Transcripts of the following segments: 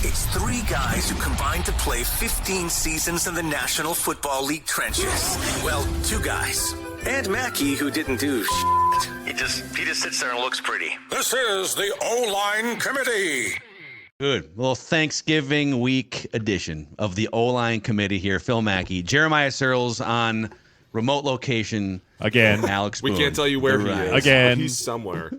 It's three guys who combined to play 15 seasons in the National Football League trenches. Well, two guys. And Mackey, who didn't do shit. He just sits there and looks pretty. This is the OLine Committee. Good. Well, Thanksgiving week edition of the OLine Committee here. Phil Mackey, Jeremiah Sirles on remote location. Again. Alex Boone. We can't tell you where he is. Again. He's somewhere.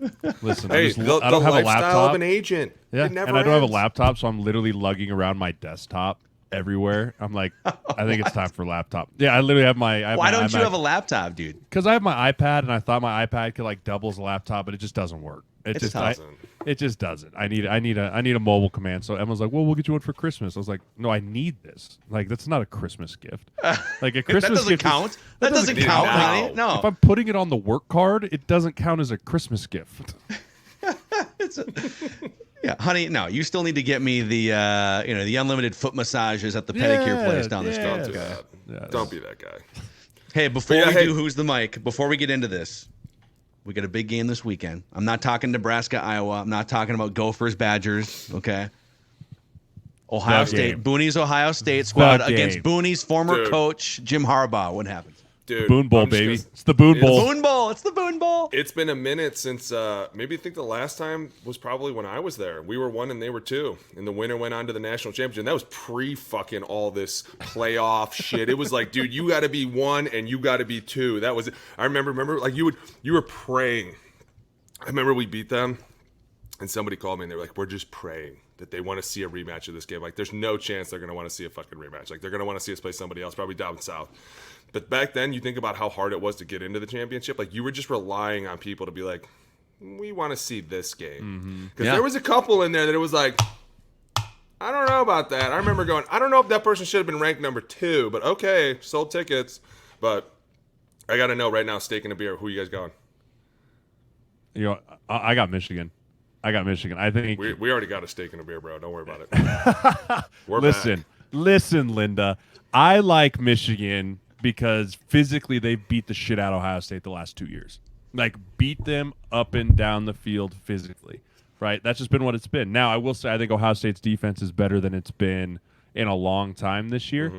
Listen, Hey, I don't have a laptop. of an agent. Yeah, It never and I don't have a ends. laptop, so I'm literally lugging around my desktop everywhere. I'm like, I think it's time for a laptop. Yeah, I literally have my. Why don't you have a laptop, dude? Because I have my iPad, and I thought my iPad could like double as a laptop, but it just doesn't work. It just doesn't. I need a mobile command. So Emma's like, well, we'll get you one for Christmas. I was like, no, I need this. Like, that's not a Christmas gift. Like a Christmas that doesn't gift count. That doesn't count, honey. No. If I'm putting it on the work card, it doesn't count as a Christmas gift. Yeah, honey. No, you still need to get me the the unlimited foot massages at the pedicure place down the street. Don't do that. Yeah, Don't be that guy. Hey, before we do Who's the Mic, before we get into this, we got a big game this weekend. I'm not talking Nebraska, Iowa. I'm not talking about Gophers, Badgers, okay? Ohio State. Booney's Ohio State squad against Booney's former coach, Jim Harbaugh. What happened? Dude, Boone Bowl, baby. It's the Boone Bowl. Boone Bowl. It's the Boone Bowl. It's been a minute since maybe I think the last time was probably when I was there. We were 1 and they were 2. And the winner went on to the national championship. And that was pre-fucking all this playoff shit. It was like, dude, you got to be 1 and you got to be 2. That was it. I remember like you were praying. I remember we beat them and somebody called me and they were like, we're just praying that they want to see a rematch of this game. Like, there's no chance they're going to want to see a fucking rematch. Like, they're going to want to see us play somebody else, probably down south. But back then, you think about how hard it was to get into the championship. Like, you were just relying on people to be like, we want to see this game. Because there was a couple in there that it was like, I don't know about that. I remember going, I don't know if that person should have been ranked number 2, but okay, sold tickets. But I got to know right now, steak and a beer, who you guys going? You know, I got Michigan. I think we already got a steak and a beer, bro. Don't worry about it. Listen, Linda. I like Michigan because physically they beat the shit out of Ohio State the last 2 years. Like, beat them up and down the field physically, right? That's just been what it's been. Now, I will say I think Ohio State's defense is better than it's been in a long time this year.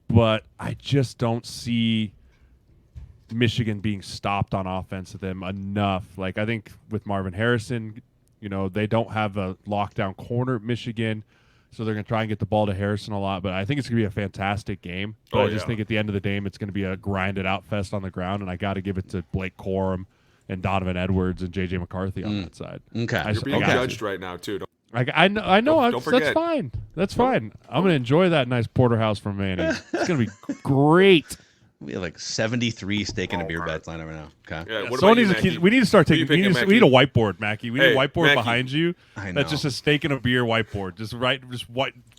But I just don't see Michigan being stopped on offense of them enough. Like, I think with Marvin Harrison, you know, they don't have a lockdown corner at Michigan, so they're going to try and get the ball to Harrison a lot. But I think it's going to be a fantastic game. But I just think at the end of the game, it's going to be a grinded-out fest on the ground, and I got to give it to Blake Corum and Donovan Edwards and J.J. McCarthy on that side. Okay. You're being judged right now, too. I know. Don't forget. That's fine. That's fine. I'm going to enjoy that nice porterhouse from Manny. It's going to be great. We have like 73 steak and a beer bets lined up right now. Okay. Yeah, we need to start taking. We need a whiteboard, Mackey. We need a whiteboard Mackey. behind you. I know. That's just a steak and a beer whiteboard.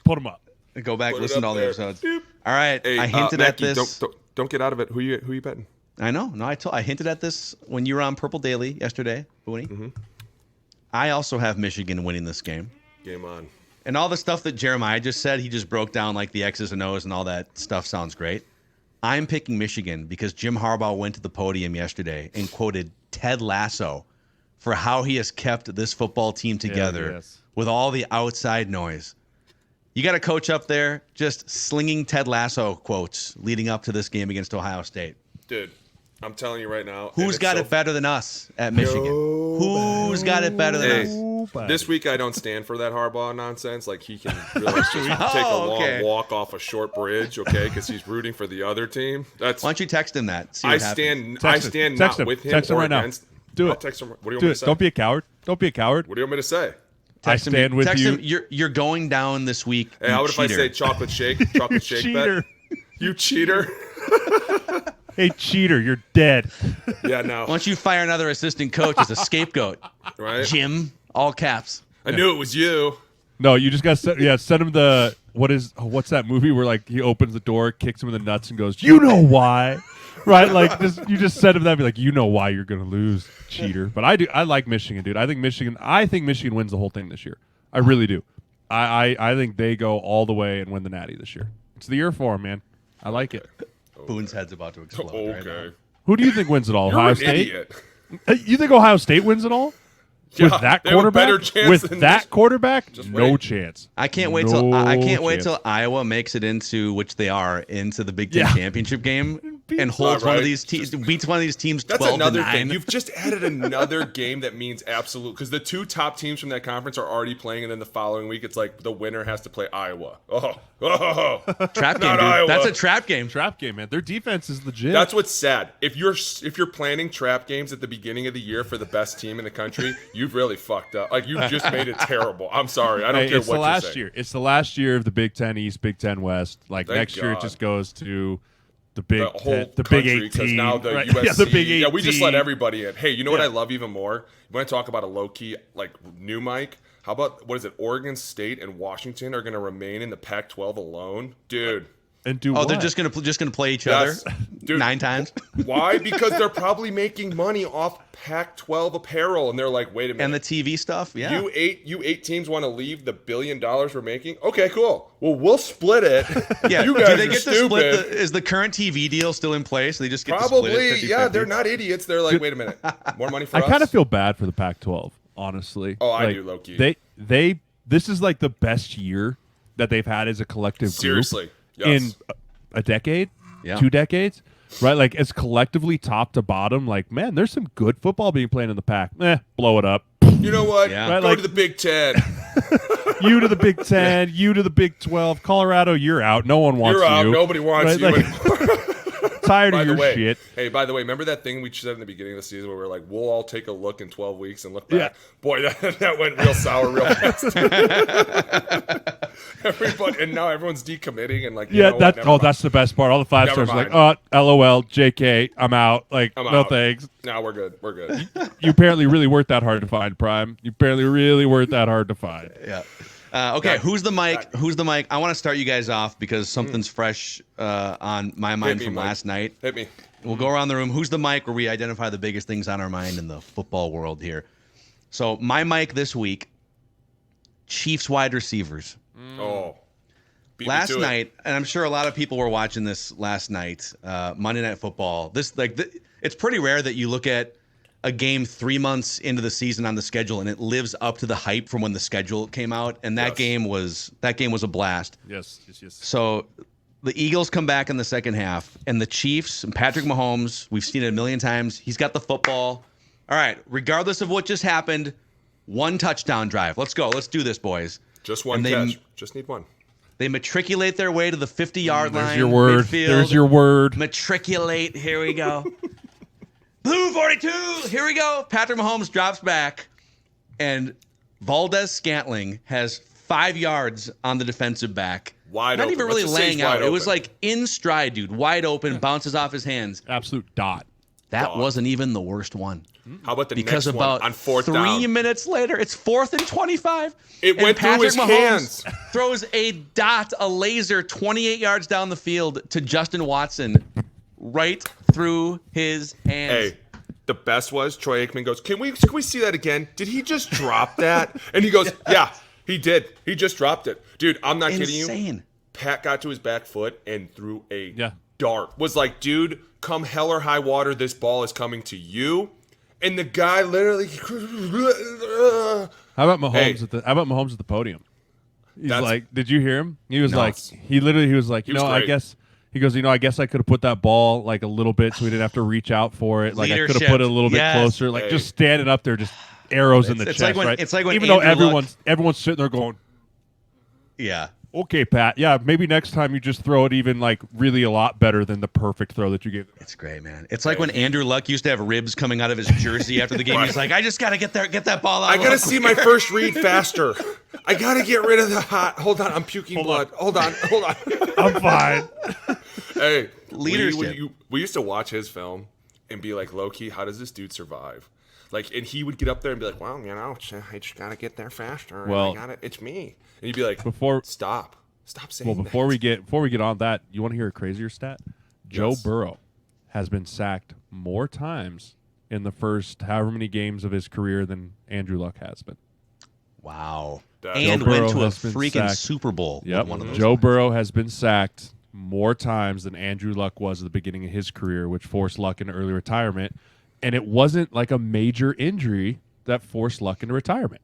Put them up. Go back, listen to all the episodes. Doop. All right. Hey, I hinted at Mackey, this. Don't get out of it. Who you betting? I know. No, I hinted at this when you were on Purple Daily yesterday, Booney. I also have Michigan winning this game. Game on. And all the stuff that Jeremiah just said, he just broke down like the X's and O's and all that stuff sounds great. I'm picking Michigan because Jim Harbaugh went to the podium yesterday and quoted Ted Lasso for how he has kept this football team together with all the outside noise. You got a coach up there just slinging Ted Lasso quotes leading up to this game against Ohio State. Dude, I'm telling you right now. Who's got it better than us at Michigan? Who's got it better than us? This week I don't stand for that Harbaugh nonsense. Like, he can really just take a long walk off a short bridge, okay? Because he's rooting for the other team. Why don't you text him that? See I what happens. stand not with him. Text him or right now. against. Do I'll it. text him. What do you want Do me it. to say? Don't be a coward. Don't be a coward. What do you want me to say? I stand with you. You're going down this week. Hey, how about if I say chocolate shake? Chocolate shake cheater. bet? You cheater. Hey, cheater, you're dead. Yeah, no. Why don't you fire another assistant coach as a scapegoat? Right? Jim, all caps. I knew it was you. No, you just got to send him the what's that movie where like he opens the door, kicks him in the nuts, and goes, "You know why?" Right? Like you just send him that, be like, "You know why you're gonna lose, cheater." But I like Michigan, dude. I think Michigan wins the whole thing this year. I really do. I think they go all the way and win the Natty this year. It's the year for them, man. I like it. Boone's head's about to explode. Okay. Who do you think wins it all? You're Ohio an State? idiot. You think Ohio State wins it all? Yeah, with that they have a better quarterback, chance than this. no wait. chance. I can't wait till Iowa makes it into into the Big Ten championship game and holds one of these teams, beats one of these teams. That's 12-9. another thing. You've just added another game that means absolute, because the two top teams from that conference are already playing, and then the following week it's like the winner has to play Iowa. Trap game, dude. Iowa. That's a trap game. Trap game, man. Their defense is legit. That's what's sad. If you're planning trap games at the beginning of the year for the best team in the country, you've really fucked up. Like, you've just made it terrible. I'm sorry. I don't care it's what the last you say. year. It's the last year of the Big Ten East, Big Ten West. Like Thank next year, it God. just goes to the Big The whole the country, Big 18. because now the right? USC. Yeah, the Big 18. Yeah, we just let everybody in. Hey, you know what I love even more? You want to talk about a low key like new mic? How about, what is it? Oregon State and Washington are going to remain in the Pac-12 alone, dude. And do Oh, what? they're just gonna play each Yes. other Dude. 9 times. Why? Because they're probably making money off Pac-12 apparel, and they're like, wait a minute. And the TV stuff. Yeah. You eight teams want to leave the $1 billion we're making? Okay, cool. Well, we'll split it. Yeah. You guys Do they are get stupid. to split is the current TV deal still in place? They just get to Probably, split it 50-50? yeah. They're not idiots. They're like, wait a minute, more money for I us? kind of feel bad for the Pac-12, honestly. Oh, I Like, do, low-key. This is like the best year that they've had as a collective group Seriously, yes. in a decade, Yeah. 2 decades, right? Like, as collectively top to bottom, like, man, there's some good football being played in the Pac. Blow it up. You know what? Yeah. Right, Go like- to the Big Ten. You to the Big 10, you to the Big 12. Colorado, you're out. No one wants You're out. you. Nobody wants Right, you like- anymore. Tired By of the your way, shit. hey, by the way, remember that thing we said in the beginning of the season where we were like, we'll all take a look in 12 weeks and look back? Yeah. Boy, that went real sour real fast. Everybody, and now everyone's decommitting and like, you Yeah, know what? Never mind. that's the best part. All the 5 Never stars are like, LOL, JK, I'm out. Like, I'm no out. thanks. No, we're good. We're good. You apparently really weren't that hard to find, Prime. You apparently really weren't that hard to find. Yeah. Okay, That- who's the mic? Who's the mic? I want to start you guys off because something's fresh on my mind me, from Mike. last night. Hit me. We'll go around the room. Who's the mic where we identify the biggest things on our mind in the football world here? So my mic this week, Chiefs wide receivers. Oh. Beat me Last to it. night, and I'm sure a lot of people were watching this last night, Monday Night Football. It's pretty rare that you look at a game 3 months into the season on the schedule and it lives up to the hype from when the schedule came out. And that game was a blast. Yes. So the Eagles come back in the second half, and the Chiefs and Patrick Mahomes, we've seen it a million times. He's got the football. All right, regardless of what just happened, 1 touchdown drive. Let's go. Let's do this, boys. Just one And catch. Just need one. They matriculate their way to the 50-yard line. There's your word. Midfield. There's your word. Matriculate. Here we go. Blue 42. Here we go. Patrick Mahomes drops back, and Valdez-Scantling has 5 yards on the defensive back. Wide Not open. even Let's really just say laying he's out. wide It was open. like in stride, dude. Wide open, bounces off his hands. Absolute dot. That wasn't even the worst one. How about the Because next one about on fourth 3 down? minutes later, it's 4th and 25. It and went through Patrick his Mahomes hands. throws a laser 28 yards down the field to Justin Watson right through his hands. Hey, the best was Troy Aikman goes, Can we see that again? Did he just drop that? And he goes, yeah, he did. He just dropped it. Dude, I'm not kidding you. Insane. Pat got to his back foot and threw a Yeah. dart. Was like, dude, come hell or high water, this ball is coming to you. And the guy literally How about Mahomes Hey. at the podium? He's That's- like, did you hear him? He was No. like, he was like, was I great. guess he goes, I guess I could have put that ball like a little bit so we didn't have to reach out for it. Like I could have Leadership. put it a little bit Yes. closer. Like Hey. just standing up there, just arrows in the It's chest. like when- right? it's like when even though Andrew Luck- everyone's sitting there going, Yeah. okay, Pat, yeah, maybe next time you just throw it even like really a lot better than the perfect throw that you gave. It's great, man. It's like when Andrew Luck used to have ribs coming out of his jersey after the game. He's like, I just got to get that ball out. I gotta real see quick." my first read faster. I gotta get rid of the hot. Hold on, I'm puking blood. Hold on. I'm fine. Hey, Leadership. We used to watch his film and be like, low key, how does this dude survive? Like, and he would get up there and be like, well, I just gotta get there faster. Well- It's me. And you'd be like, Before stop saying that. before we get on that, you want to hear a crazier stat? Joe Yes. Burrow has been sacked more times in the first however many games of his career than Andrew Luck has been. Wow. That- And Joe went Burrow to a has been freaking sacked. Super Bowl Yep. with one of those. Joe Burrow has been sacked more times than Andrew Luck was at the beginning of his career, which forced Luck into early retirement. And it wasn't like a major injury that forced Luck into retirement,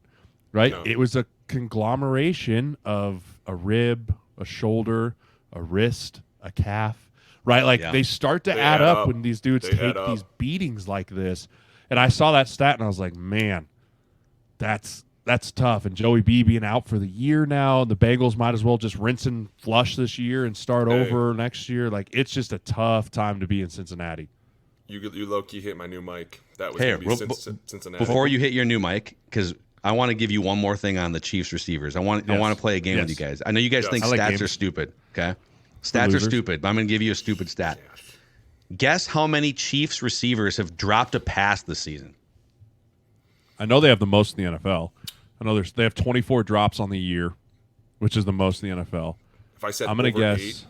right? No. It was a conglomeration of a rib, a shoulder, a wrist, a calf, right? Like they start to add up when these dudes take these beatings like this. And I saw that stat and I was like, man, that's tough. And Joey B being out for the year now, the Bengals might as well just rinse and flush this year and start over next year. Like, it's just a tough time to be in Cincinnati. You low-key hit my new mic. That was going to be Cincinnati. Before you hit your new mic, because I want to give you one more thing on the Chiefs receivers. I want to play a game with you guys. I know you guys think stats are stupid, okay? Stats are stupid, but I'm going to give you a stupid stat. Guess how many Chiefs receivers have dropped a pass this season? I know they have the most in the NFL. I know they have 24 drops on the year, which is the most in the NFL. If I said I'm gonna guess 8.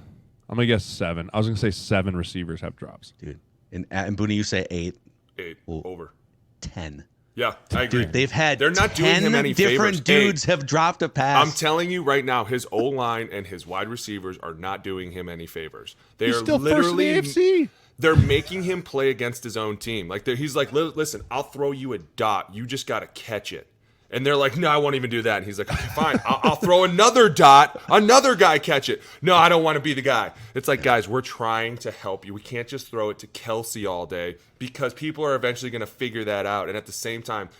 I'm gonna guess 7. I was gonna say 7 receivers have drops. Dude. And Boone, you say 8. 8 over 10. Yeah, I agree. Dude, they're not doing him any different favors. dudes have dropped a pass. I'm telling you right now, his O-line and his wide receivers are not doing him any favors. They He's are still literally first in the AFC. They're making him play against his own team. Like he's like, listen, I'll throw you a dot. You just got to catch it. And they're like, no, I won't even do that. And he's like, okay, fine. I'll throw another dot. Another guy catch it. No, I don't want to be the guy. It's like, guys, we're trying to help you. We can't just throw it to Kelsey all day because people are eventually going to figure that out. And at the same time,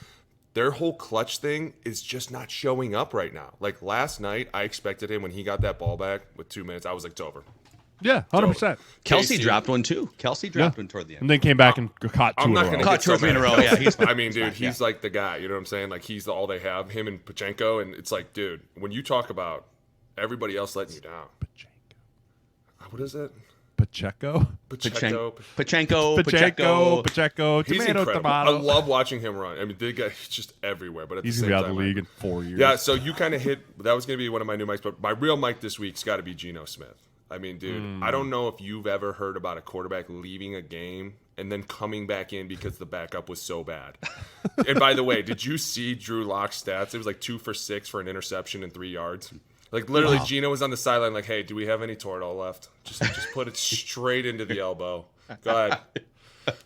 their whole clutch thing is just not showing up right now. Like last night, I expected him when he got that ball back with 2 minutes. I was like, it's over. Yeah, 100%. Kelsey dropped one too. Kelsey dropped one toward the end. And then came back and caught 2 in a row. Caught 2 or 3 in a row, yeah. I mean, dude, he's like the guy. You know what I'm saying? Like, he's all they have, him and Pachenko. And it's like, dude, when you talk about everybody else letting you down. What is it? Pacheco? Pacheco. He's tomato, incredible. tomato. I love watching him run. I mean, the guy, he's just everywhere. But at He's the going same to be out time, of the league in 4 years. yeah, so you kind of hit, that was going to be one of my new mics. But my real mic this week's got to be Geno Smith. I mean, dude, I don't know if you've ever heard about a quarterback leaving a game and then coming back in because the backup was so bad. And by the way, did you see Drew Lock's stats? It was like 2 for 6 for an interception and 3 yards. Like literally, Geno was on the sideline like, hey, do we have any Toradol left? Just put it straight into the elbow. Go ahead.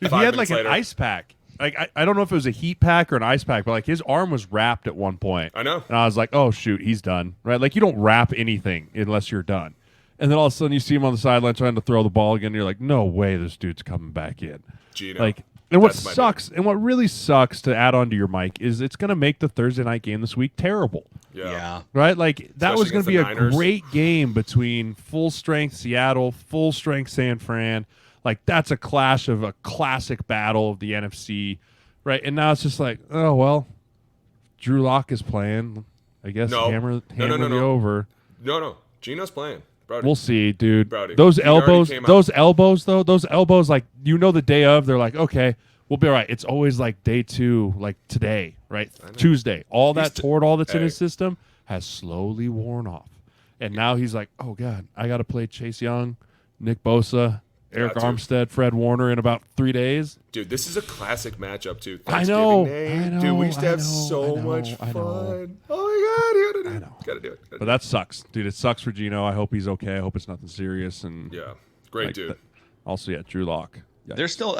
Dude, he had like an ice pack. Like I don't know if it was a heat pack or an ice pack, but like his arm was wrapped at one point. I know. And I was like, oh, shoot, he's done. Right? Like you don't wrap anything unless you're done. And then all of a sudden you see him on the sideline trying to throw the ball again. And you're like, no way this dude's coming back in. Geno. Like, and what sucks, and what really sucks to add on to your mic is it's going to make the Thursday night game this week terrible. Yeah. Right? Like, that was going to be a Niners. great game between full-strength Seattle, full-strength San Fran. Like, that's a clash of a classic battle of the NFC. Right? And now it's just like, oh, well, Drew Lock is playing. I guess hammer the over. No. Geno's playing. Brody. We'll see, dude. Brody. Those He already elbows, came out. those elbows, like, the day of, they're like, okay, we'll be all right. It's always like day 2, like today, right? Tuesday. All that Toradol that's in his system has slowly worn off. And now he's like, oh, God, I got to play Chase Young, Nick Bosa, Eric Armstead, Fred Warner in about 3 days. Dude, this is a classic matchup, too. I know. Dude, we used to have so much fun. Oh, my God. I know. Got to do it. But that sucks. Dude, it sucks for Geno. I hope he's okay. I hope it's nothing serious. And Yeah. Great dude. Also, Drew Lock. Yeah. There's still,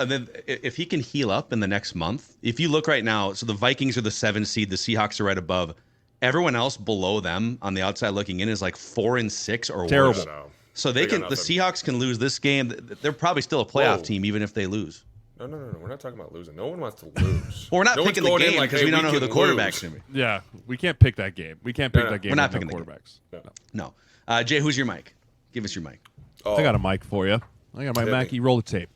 if he can heal up in the next month, if you look right now, so the Vikings are the 7 seed, the Seahawks are right above. Everyone else below them on the outside looking in is like 4 and 6 or Terrible. worse. So the Seahawks can lose this game. They're probably still a playoff team even if they lose. No. We're not talking about losing. No one wants to lose. Well, we're not picking the game because we don't know who the quarterback's going to be. Yeah, we can't pick that game. We can't pick that game. We're not picking the quarterbacks. No. Jay, who's your mic? Give us your mic. I got a mic for you. I got my Mackey. Roll the tape.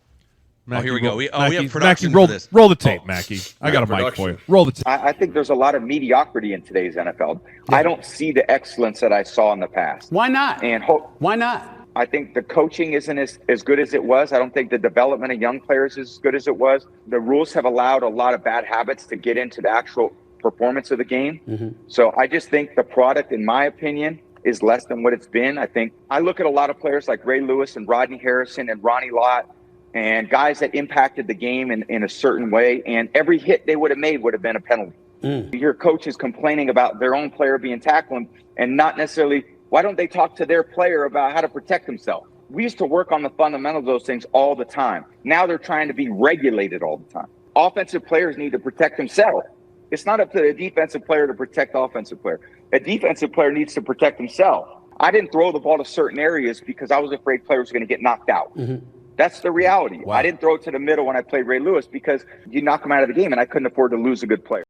Mackie, here we go. We have production Mackie, for this. Roll the tape, Mackey. I got a mic for you. Roll the tape. I think there's a lot of mediocrity in today's NFL. I don't see the excellence that I saw in the past. Why not? And why not? I think the coaching isn't as good as it was. I don't think the development of young players is as good as it was. The rules have allowed a lot of bad habits to get into the actual performance of the game. Mm-hmm. So I just think the product, in my opinion, is less than what it's been. I think I look at a lot of players like Ray Lewis and Rodney Harrison and Ronnie Lott and guys that impacted the game in a certain way. And every hit they would have made would have been a penalty. You hear coaches complaining about their own player being tackled and not necessarily, why don't they talk to their player about how to protect himself? We used to work on the fundamentals of those things all the time. Now they're trying to be regulated all the time. Offensive players need to protect themselves. It's not up to the defensive player to protect the offensive player. A defensive player needs to protect himself. I didn't throw the ball to certain areas because I was afraid players were going to get knocked out. That's the reality. Wow. I didn't throw it to the middle when I played Ray Lewis because you knock him out of the game, and I couldn't afford to lose a good player.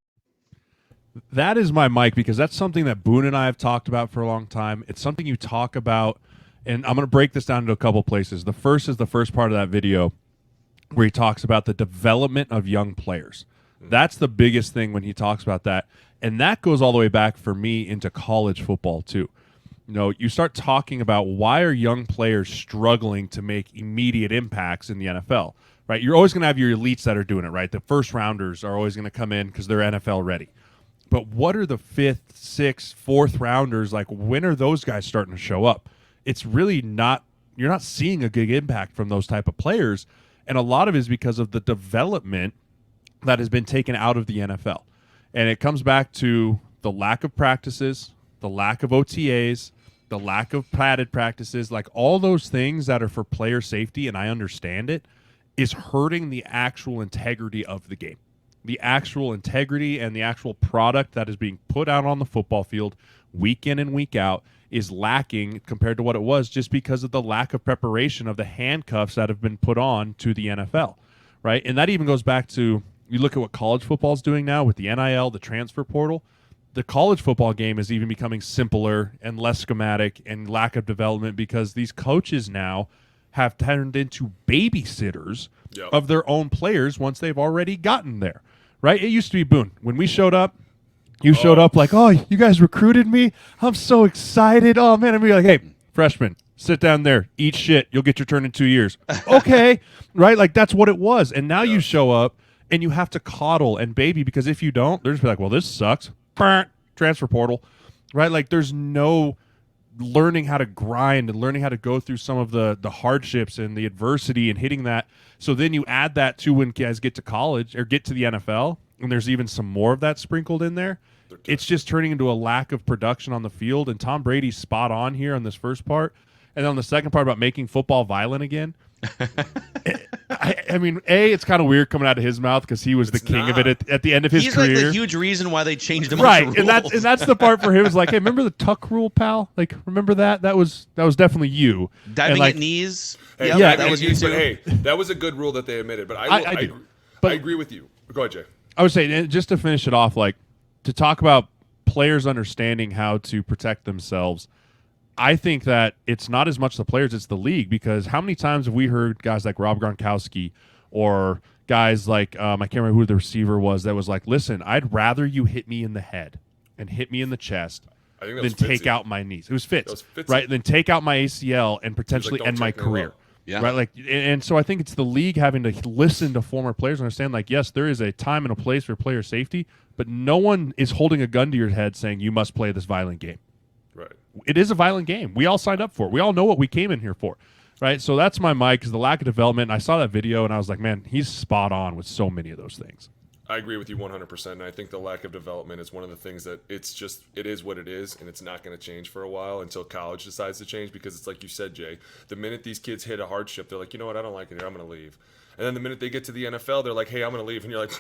That is my mic, because that's something that Boone and I have talked about for a long time. It's something you talk about, and I'm going to break this down into a couple places. The first is the first part of that video where he talks about the development of young players. That's the biggest thing when he talks about that. And that goes all the way back for me into college football too. You know, you start talking about why are young players struggling to make immediate impacts in the NFL, right? You're always going to have your elites that are doing it, right? The first rounders are always going to come in because they're NFL ready. But what are the fifth, sixth, fourth rounders? Like, when are those guys starting to show up? It's really not, you're not seeing a big impact from those type of players. And a lot of it is because of the development that has been taken out of the NFL. And it comes back to the lack of practices, the lack of OTAs, the lack of padded practices, like all those things that are for player safety, and I understand it, is hurting the actual integrity of the game. The actual integrity and the actual product that is being put out on the football field week in and week out is lacking compared to what it was, just because of the lack of preparation of the handcuffs that have been put on to the NFL, right? And that even goes back to, you look at what college football is doing now with the NIL, the transfer portal. The college football game is even becoming simpler and less schematic and lack of development because these coaches now have turned into babysitters of their own players once they've already gotten there, right? It used to be, Boone, when we showed up, you showed up like, oh, you guys recruited me? I'm so excited. Oh, man. I'd be like, hey, freshman, sit down there, eat shit. You'll get your turn in 2 years. Okay, right? Like, that's what it was. And now you show up and you have to coddle and baby, because if you don't, they're just be like, well, this sucks. Transfer portal, right? Like, there's no learning how to grind and learning how to go through some of the hardships and the adversity and hitting that. So then you add that to when guys get to college or get to the NFL, and there's even some more of that sprinkled in there. It's just turning into a lack of production on the field. And Tom Brady's spot on here on this first part. And then on the second part about making football violent again, I mean, it's kind of weird coming out of his mouth because he was the king of it at the end of his career. He's like the huge reason why they changed him. Right, and that's the part for him is like, hey, remember the tuck rule, pal? Like, remember that? That was definitely you. Diving like, at knees. Hey, yeah, that was you too. But hey, that was a good rule that they admitted. But I agree with you. Go ahead, Jay. I would say, just to finish it off, like, to talk about players understanding how to protect themselves, I think that it's not as much the players, it's the league, because how many times have we heard guys like Rob Gronkowski or guys like, I can't remember who the receiver was, that was like, listen, I'd rather you hit me in the head and hit me in the chest than take out my knees. It was Fitz, right? Then take out my ACL and potentially end my career. Yeah. Right. Like, and so I think it's the league having to listen to former players and understand, like, yes, there is a time and a place for player safety, but no one is holding a gun to your head saying you must play this violent game. Right. It is a violent game. We all signed up for it. We all know what we came in here for. Right. So that's my mic, is the lack of development. I saw that video and I was like, man, he's spot on with so many of those things. I agree with you 100%. And I think the lack of development is one of the things that it is what it is, and it's not going to change for a while until college decides to change, because it's like you said, Jay, the minute these kids hit a hardship, they're like, you know what, I don't like it here, I'm going to leave. And then the minute they get to the NFL, they're like, hey, I'm going to leave. And you're like,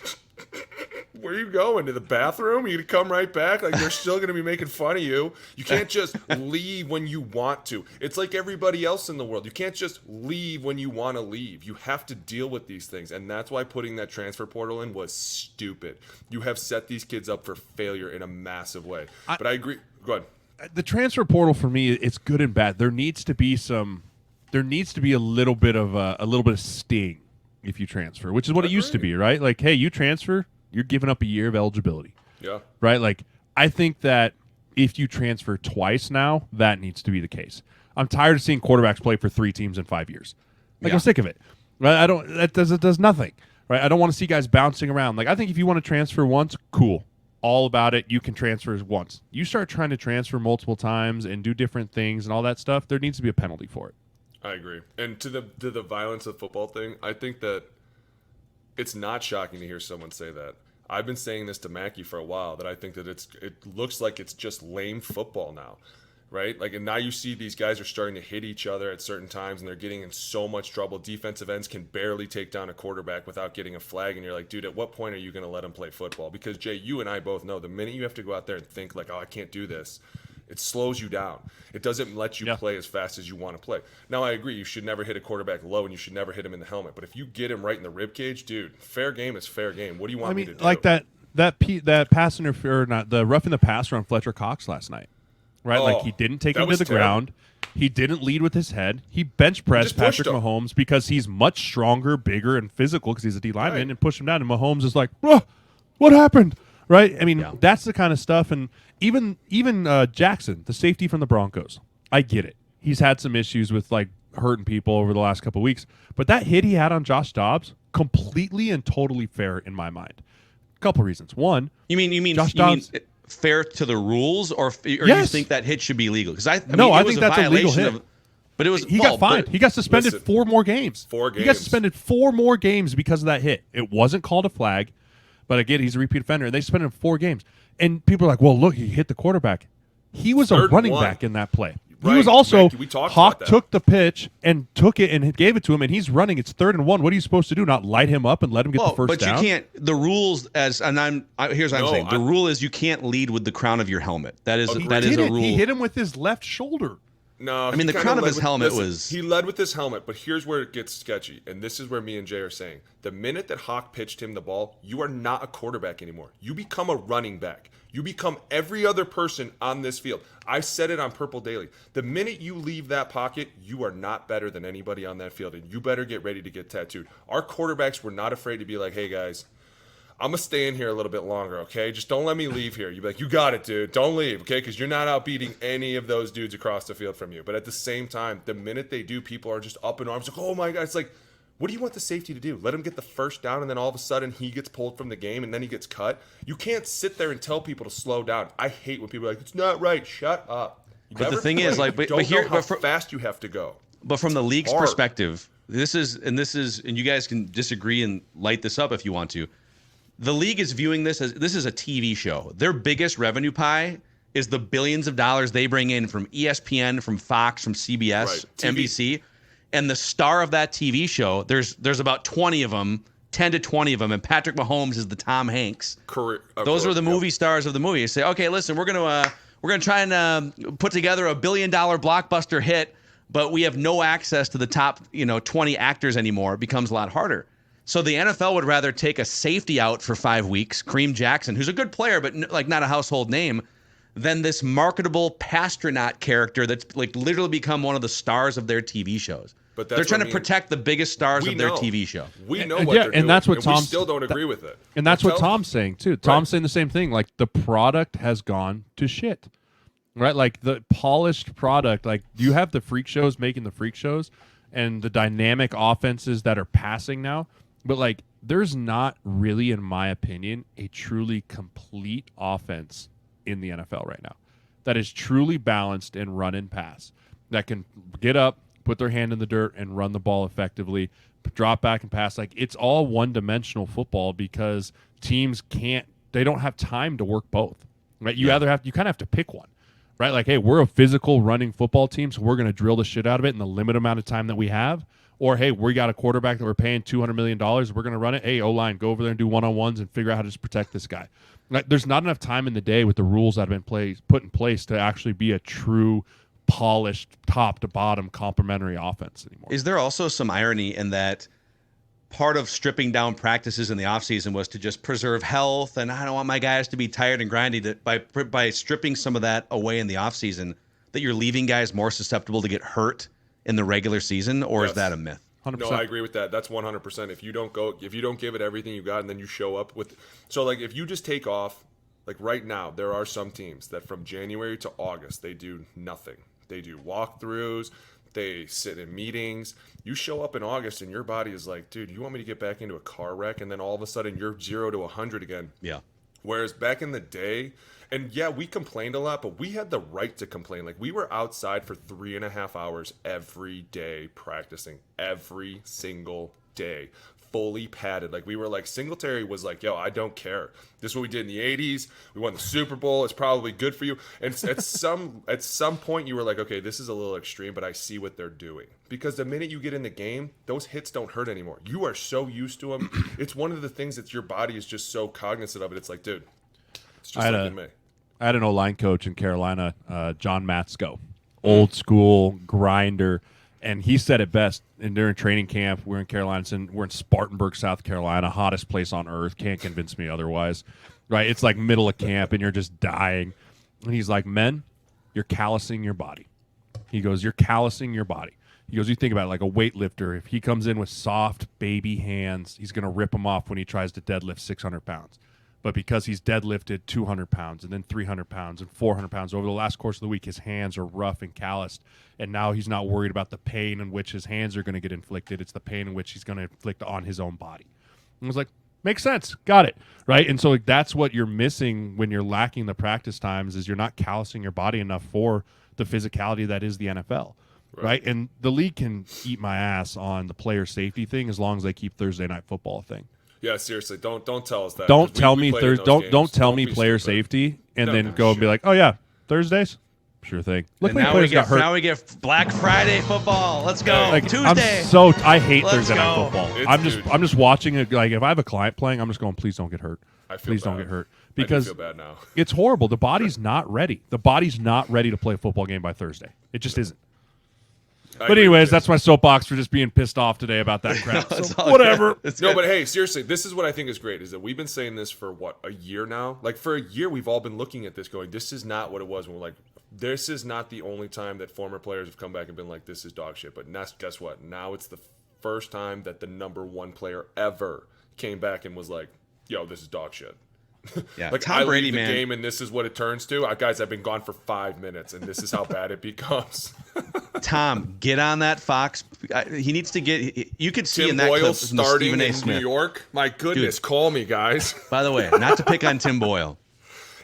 where are you going? To the bathroom? Are you going to come right back? Like, they're still going to be making fun of you. You can't just leave when you want to. It's like everybody else in the world. You can't just leave when you want to leave. You have to deal with these things. And that's why putting that transfer portal in was stupid. You have set these kids up for failure in a massive way. But I agree. Go ahead. The transfer portal, for me, it's good and bad. There needs to be a little bit of sting if you transfer, which is what it used to be, right? Like, hey, you transfer, you're giving up a year of eligibility. Yeah. Right? Like, I think that if you transfer twice now, that needs to be the case. I'm tired of seeing quarterbacks play for 3 teams in 5 years. Like, I'm sick of it. Right? It does nothing. Right? I don't want to see guys bouncing around. Like, I think if you want to transfer once, cool. All about it. You can transfer once. You start trying to transfer multiple times and do different things and all that stuff, there needs to be a penalty for it. I agree. And to the violence of football thing, I think that it's not shocking to hear someone say that. I've been saying this to Mackey for a while, that I think that it looks like it's just lame football now. right? Like, and now you see these guys are starting to hit each other at certain times, and they're getting in so much trouble. Defensive ends can barely take down a quarterback without getting a flag, and you're like, dude, at what point are you going to let him play football? Because, Jay, you and I both know the minute you have to go out there and think like, oh, I can't do this, it slows you down. It doesn't let you play as fast as you want to play. Now, I agree, you should never hit a quarterback low, and you should never hit him in the helmet. But if you get him right in the rib cage, dude, fair game is fair game. What do you want me to do? Like that pass interference, not the roughing the passer on Fletcher Cox last night. Right, like he didn't take him to the ground. He didn't lead with his head. He bench pressed Patrick Mahomes because he's much stronger, bigger, and physical because he's a D lineman, and pushed him down. And Mahomes is like, "Oh, what happened?" Right? I mean, that's the kind of stuff. And even Jackson, the safety from the Broncos, I get it. He's had some issues with like hurting people over the last couple of weeks, but that hit he had on Josh Dobbs, completely and totally fair in my mind. A couple reasons. One, you mean Josh Dobbs. Fair to the rules, or you think that hit should be legal? Because I think that's a legal hit. But it was he got fined. He got suspended 4 more games. 4 games. He got suspended 4 more games because of that hit. It wasn't called a flag, but again, he's a repeat offender, and they suspended him 4 games. And people are like, "Well, look, he hit the quarterback." He was a running back in that play. Right. He was also Mackey, Hawk took the pitch and took it and gave it to him, and he's running. It's 3rd and 1. What are you supposed to do? Not light him up and let him get the first down? But you can't. The rules, here's what I'm saying. The rule is you can't lead with the crown of your helmet. That is a rule. He hit him with his left shoulder. No, I mean the crown of his helmet was. He led with his helmet, but here's where it gets sketchy, and this is where me and Jay are saying: the minute that Hawk pitched him the ball, you are not a quarterback anymore. You become a running back. You become every other person on this field. I said it on Purple Daily. The minute you leave that pocket, you are not better than anybody on that field, and you better get ready to get tattooed. Our quarterbacks were not afraid to be like, hey, guys, I'm going to stay in here a little bit longer, okay? Just don't let me leave here. You'd be like, you got it, dude. Don't leave, okay? Because you're not outbeating any of those dudes across the field from you. But at the same time, the minute they do, people are just up in arms. Like, oh, my God. It's like, what do you want the safety to do? Let him get the first down, and then all of a sudden he gets pulled from the game, and then he gets cut? You can't sit there and tell people to slow down. I hate when people are like, it's not right. Shut up. But the thing is, like, but here, how fast you have to go. But from the league's perspective, this is, and you guys can disagree and light this up if you want to. The league is viewing this as this is a TV show. Their biggest revenue pie is the billions of dollars they bring in from ESPN, from Fox, from CBS, NBC. And the star of that TV show, there's about 20 of them, 10 to 20 of them, and Patrick Mahomes is the Tom Hanks. Those are the movie stars of the movie. You say, okay, listen, we're gonna try and put together $1 billion blockbuster hit, but we have no access to the top 20 actors anymore. It becomes a lot harder. So the NFL would rather take a safety out for 5 weeks, Kareem Jackson, who's a good player but like not a household name, than this marketable Pastronaut character that's like literally become one of the stars of their TV shows. But they're trying to protect the biggest stars of their TV show. We know what they're doing, and that's what we still don't agree with it. And that's what Tom's saying too. Tom's saying the same thing. Like the product has gone to shit, right? Like the polished product. Like you have the freak shows making the freak shows, and the dynamic offenses that are passing now. But like, there's not really, in my opinion, a truly complete offense in the NFL right now that is truly balanced and run and pass, that can get up, put their hand in the dirt, and run the ball effectively, drop back and pass. Like it's all one-dimensional football because teams they don't have time to work both. Right? You kind of have to pick one. Right? Like, hey, we're a physical running football team, so we're going to drill the shit out of it in the limited amount of time that we have. Or, hey, we got a quarterback that we're paying $200 million. We're going to run it. Hey, O-line, go over there and do one-on-ones and figure out how to just protect this guy. Like, there's not enough time in the day with the rules that have been put in place to actually be a true, polished, top-to-bottom complementary offense anymore. Is there also some irony in that part of stripping down practices in the offseason was to just preserve health, and I don't want my guys to be tired and grindy, that by stripping some of that away in the offseason, that you're leaving guys more susceptible to get hurt in the regular season, or is that a myth? 100%. No, I agree with that. That's 100%. If you don't give it everything you got, and then you show up with, so like if you just take off, like right now, there are some teams that from January to August they do nothing. They do walkthroughs, they sit in meetings. You show up in August and your body is like, dude, you want me to get back into a car wreck, and then all of a sudden you're 0 to 100 again. Yeah. Whereas back in the day, and yeah, we complained a lot, but we had the right to complain. Like we were outside for 3.5 hours every day practicing, every single day. fully padded. Like we were like Singletary was like, yo, I don't care. This is what we did in the 80s. We won the Super Bowl. It's probably good for you. And at some point you were like, okay, this is a little extreme, but I see what they're doing. Because the minute you get in the game, those hits don't hurt anymore. You are so used to them. It's one of the things that your body is just so cognizant of it. It's like, dude, it's just like in me. I had an O-line coach in Carolina, John Matsko, old school grinder, and he said it best. And during training camp, we're in Carolina, we're in Spartanburg, South Carolina, hottest place on earth. Can't convince me otherwise, right? It's like middle of camp, and you're just dying. And he's like, men, you're callousing your body. He goes, you're callousing your body. He goes, you think about it like a weightlifter. If he comes in with soft baby hands, he's going to rip them off when he tries to deadlift 600 pounds. But because he's deadlifted 200 pounds and then 300 pounds and 400 pounds over the last course of the week, his hands are rough and calloused. And now he's not worried about the pain in which his hands are going to get inflicted. It's the pain in which he's going to inflict on his own body. And I was like, makes sense. Got it. Right. And so like, that's what you're missing when you're lacking the practice times is you're not callousing your body enough for the physicality that is the NFL. Right. And the league can eat my ass on the player safety thing as long as they keep Thursday night football a thing. Yeah, seriously, don't tell us that. Don't tell me player safety and then go and be like, oh yeah, Thursdays, sure thing. Look, now we get Black Friday football. Let's go. Like, Tuesday. I hate Let's Thursday night go. football. I'm just watching it. Like if I have a client playing, I'm just going, please don't get hurt. Please don't get hurt because I do feel bad now. It's horrible. The body's not ready. The body's not ready to play a football game by Thursday. It just isn't. But anyways, that's my soapbox for just being pissed off today about that crap. So whatever. No, but hey, seriously, this is what I think is great, is that we've been saying this for, a year now? Like, for a year, we've all been looking at this going, this is not what it was when we're like, this is not the only time that former players have come back and been like, this is dog shit. But guess what? Now it's the first time that the number one player ever came back and was like, yo, this is dog shit. Yeah, like Tom Brady, I leave the man. game and this is what it turns to. Guys, I've been gone for 5 minutes and this is how bad it becomes. Tom, get on that Fox. He needs to get. You could see Tim in that Boyle clip starting Stephen A. in Smith. New York. My goodness, Dude. call me, guys. By the way, not to pick on Tim Boyle.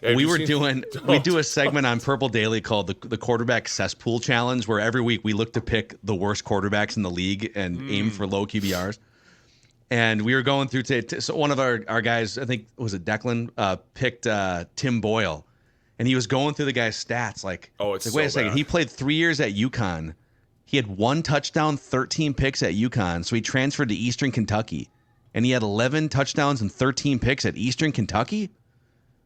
Hey, We do a segment on Purple Daily called the Quarterback Cesspool Challenge, where every week we look to pick the worst quarterbacks in the league and aim for low QBRs. And we were going through so one of our guys, I think was it Declan, picked Tim Boyle, and he was going through the guy's stats like, it's wait a so second, bad. he played 3 years at UConn, he had 1 touchdown, 13 picks at UConn, so he transferred to Eastern Kentucky, and he had 11 touchdowns and 13 picks at Eastern Kentucky.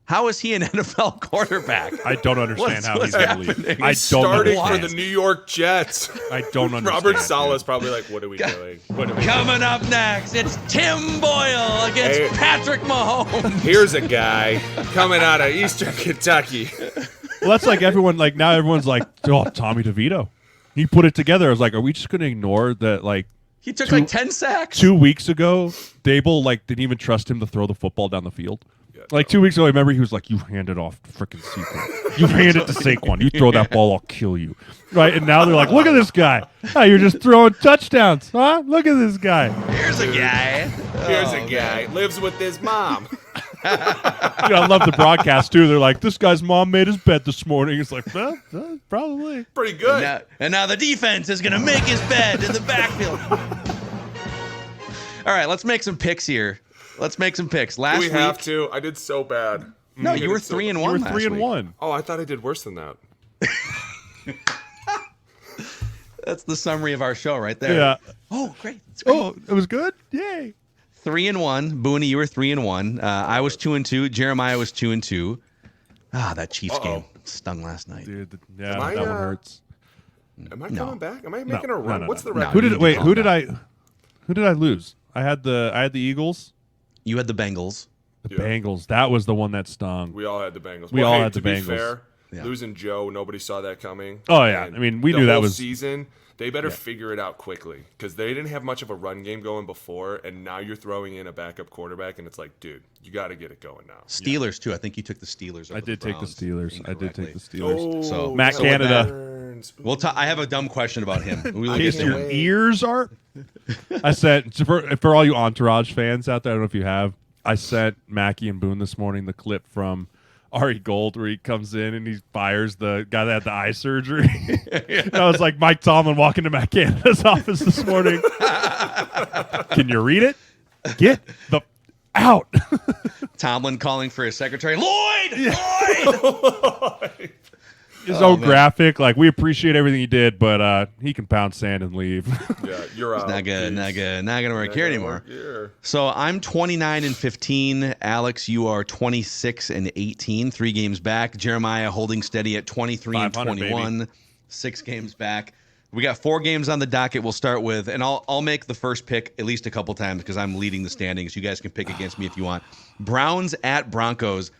How is he an NFL quarterback? I don't understand how he's in the league. He's starting for the New York Jets. I don't understand. Robert Saleh's probably like, what are we doing? Coming up next, it's Tim Boyle against Patrick Mahomes. Here's a guy coming out of Eastern Kentucky. Well, that's like everyone. Like now, everyone's like, "Oh, Tommy DeVito." He put it together. I was like, "Are we just going to ignore that?" Like He took like 10 sacks. 2 weeks ago, Dable didn't even trust him to throw the football down the field. Like 2 weeks ago, I remember he was like, "You hand it off to freaking Saquon. You hand it to Saquon. You throw that ball, I'll kill you." Right? And now they're like, "Look at this guy. Oh, you're just throwing touchdowns, huh? Look at this guy." Here's a guy. Here's a guy. Lives with his mom. I love the broadcast too. They're like, "This guy's mom made his bed this morning." It's like, well, probably pretty good. And now the defense is gonna make his bed in the backfield. All right, let's make some picks here. Let's make some picks. Last week, we have to. I did so bad. No, you were 3-1. You were 3-1. Oh, I thought I did worse than that. That's the summary of our show right there. Yeah. Oh, great. Oh, it was good. Yay. 3-1. Boone, you were 3-1. I was 2-2. Jeremiah was 2-2. That Chiefs game stung last night. Dude, that one hurts. Am I coming back? Am I making a run? No. What's the No, record? Who did I lose? I had the Eagles. You had the Bengals. The Bengals. That was the one that stung. We all had the Bengals. We all had to the be Bengals. fair, losing Joe, nobody saw that coming. Oh yeah, And I mean we the knew that whole was season. They better figure it out quickly because they didn't have much of a run game going before, and now you're throwing in a backup quarterback, and it's like, dude, you got to get it going now. Steelers too. I think you took the Steelers. I did take the Steelers. Oh, so Matt Canada. We'll talk. I have a dumb question about him. We'll In case your ears are. I sent for all you Entourage fans out there. I don't know if you have. I sent Mackey and Boone this morning the clip from Ari Gold where he comes in and he fires the guy that had the eye surgery. That was like Mike Tomlin walking to Matt Canada's office this morning. Can you read it? Get the out. Tomlin calling for his secretary. Lloyd! Lloyd! His own graphic. Like, we appreciate everything he did, but he can pound sand and leave. Yeah, you're out. Not gonna work here anymore. Here. So I'm 29-15. Alex, you are 26-18. 3 games back. Jeremiah holding steady at 23-21. 6 games back. We got 4 games on the docket. We'll start with, and I'll make the first pick at least a couple times because I'm leading the standings. You guys can pick against me if you want. Browns at Broncos.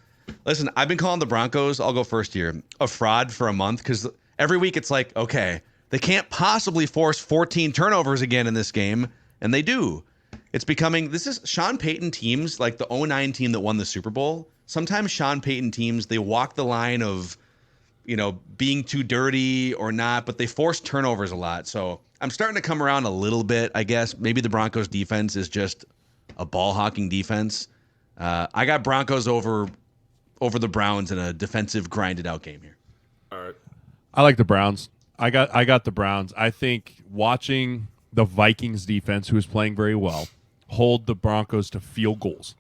Listen, I've been calling the Broncos, I'll go first here, a fraud for a month because every week it's like, okay, they can't possibly force 14 turnovers again in this game, and they do. It's becoming, this is Sean Payton teams, like the 2009 team that won the Super Bowl. Sometimes Sean Payton teams, they walk the line of, being too dirty or not, but they force turnovers a lot. So I'm starting to come around a little bit, I guess. Maybe the Broncos defense is just a ball-hawking defense. I got Broncos over the Browns in a defensive grinded-out game here. All right. I like the Browns. I got the Browns. I think watching the Vikings defense, who is playing very well, hold the Broncos to field goals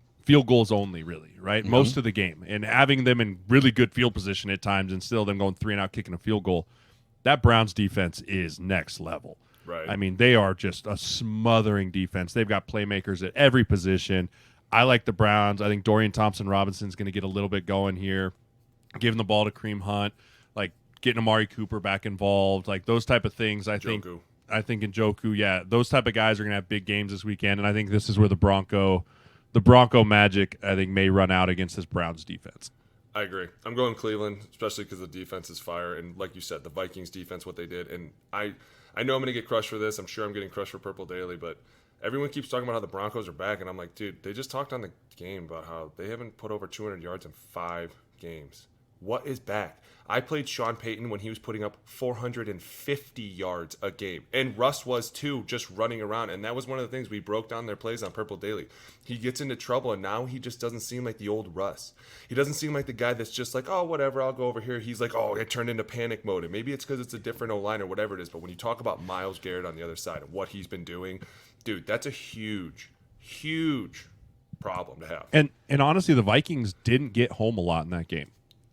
only, really, right? Mm-hmm. Most of the game, and having them in really good field position at times, and still them going 3 and out, kicking a field goal. That Browns defense is next level. Right. I mean, they are just a smothering defense. They've got playmakers at every position. I like the Browns. I think Dorian Thompson-Robinson's going to get a little bit going here, giving the ball to Kareem Hunt, like getting Amari Cooper back involved, like those type of things. I think in Njoku, yeah, those type of guys are going to have big games this weekend, and I think this is where the Bronco magic, I think, may run out against this Browns defense. I agree. I'm going Cleveland, especially because the defense is fire, and like you said, the Vikings defense, what they did, and I know I'm going to get crushed for this. I'm sure I'm getting crushed for Purple Daily, but everyone keeps talking about how the Broncos are back, and I'm like, dude, they just talked on the game about how they haven't put over 200 yards in 5 games. What is back? I played Sean Payton when he was putting up 450 yards a game. And Russ was too, just running around. And that was one of the things we broke down their plays on Purple Daily. He gets into trouble, and now he just doesn't seem like the old Russ. He doesn't seem like the guy that's just like, oh, whatever, I'll go over here. He's like, oh, it turned into panic mode. And maybe it's because it's a different O-line or whatever it is. But when you talk about Myles Garrett on the other side and what he's been doing, dude, that's a huge, huge problem to have. And honestly, the Vikings didn't get home a lot in that game.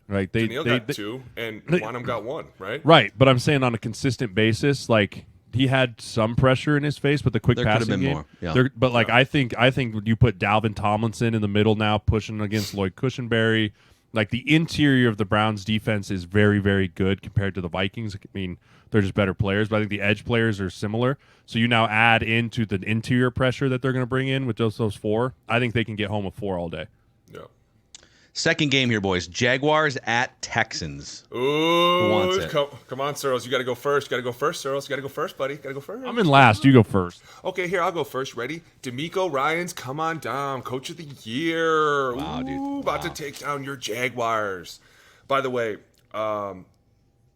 Right, they got 2, and Wanham got 1. Right, but I'm saying on a consistent basis, like he had some pressure in his face, but the quick passing game. More. Yeah. But like I think when you put Dalvin Tomlinson in the middle now, pushing against Lloyd Cushenberry, like the interior of the Browns defense is very, very good compared to the Vikings. I mean, they're just better players, but I think the edge players are similar. So you now add into the interior pressure that they're going to bring in with those 4. I think they can get home with 4 all day. Yeah. Second game here, boys. Jaguars at Texans. Ooh, who wants it? Come on, Sirles. You got to go first. Sirles. You got to go first, buddy. Got to go first. I'm in last. You go first. Okay, here, I'll go first. Ready? D'Amico Ryans, come on down. Coach of the year. Wow, dude. Wow. About to take down your Jaguars. By the way,